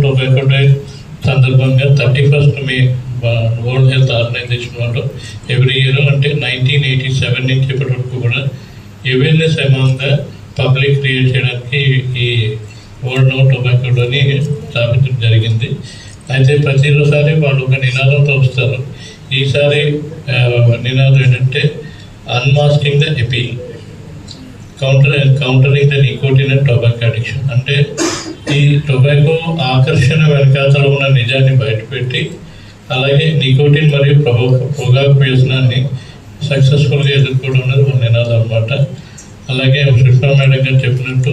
Tobacco day సందర్భంగా 31st మే world health organisation వాళ్ళు every year అంటే 1987 నుంచి ఇప్పటి వరకు కూడా awareness among the public create చేయడానికి ఈ వరల్డ్ నో టొబాకో డేని స్థాపించడం జరిగింది. అయితే ప్రతిసారి వాళ్ళు ఒక నినాదంతో వస్తారు. ఈసారి నినాదం ఏంటంటే unmasking the appeal, countering the nicotine and tobacco addiction. అంటే ఈ టొబాకో ఆకర్షణ వెనకాతలో ఉన్న నిజాన్ని బయటపెట్టి అలాగే నికోటిన్ మరియు పొగాకు వ్యసనాన్ని సక్సెస్ఫుల్గా ఎదుర్కోవడం అనేది ఒక నినాదం అన్నమాట. అలాగే సుష్మా మేడం గారు చెప్పినట్టు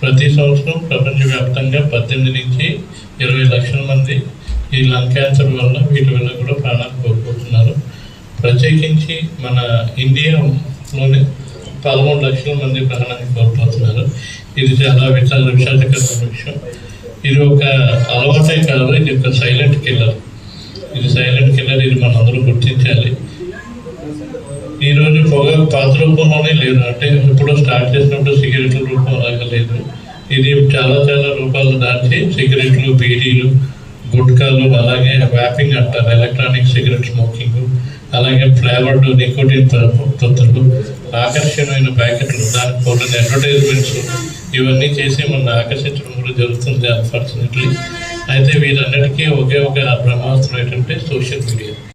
ప్రతి సంవత్సరం ప్రపంచవ్యాప్తంగా 18 నుంచి 20 లక్షల మంది ఈ లంగ్ క్యాన్సర్ వల్ల వీటి వల్ల కూడా ప్రాణాలు కోల్పోతున్నారు. ప్రత్యేకించి మన ఇండియాలోనే 13 లక్షల మంది ప్రాణాన్ని కోల్పోతున్నారు. ఇది చాలా విషాదకరమైన విషయం. ఇది ఒక అలవాటే కాదు, ఇది ఒక సైలెంట్ కిల్లర్. ఇది మనందరూ గుర్తించాలి. ఈరోజు పొగాకు పాత రూపంలోనే లేదు, అంటే ఇప్పుడు స్టార్ట్ చేసినప్పుడు సిగరెట్ల రూపం అలాగా లేదు. ఇది చాలా రూపాలు దాచి సిగరెట్లు, బీడీలు, గుట్కాలు, అలాగే వ్యాపింగ్ అంటారు, ఎలక్ట్రానిక్ సిగరెట్ స్మోకింగ్, అలాగే ఫ్లేవర్డ్ నికోటిన్ తొత్తులు, ఆకర్షణీయమైన ప్యాకెట్లు, దానికి పోటీ అడ్వర్టైజ్మెంట్స్, ఇవన్నీ చేసి మన ఆకర్షించడం కూడా జరుగుతుంది అన్ఫార్చునేట్లీ. అయితే వీరన్నిటికీ ఒకే ఒక బ్రహ్మాస్త్రం ఏంటంటే సోషల్ మీడియా.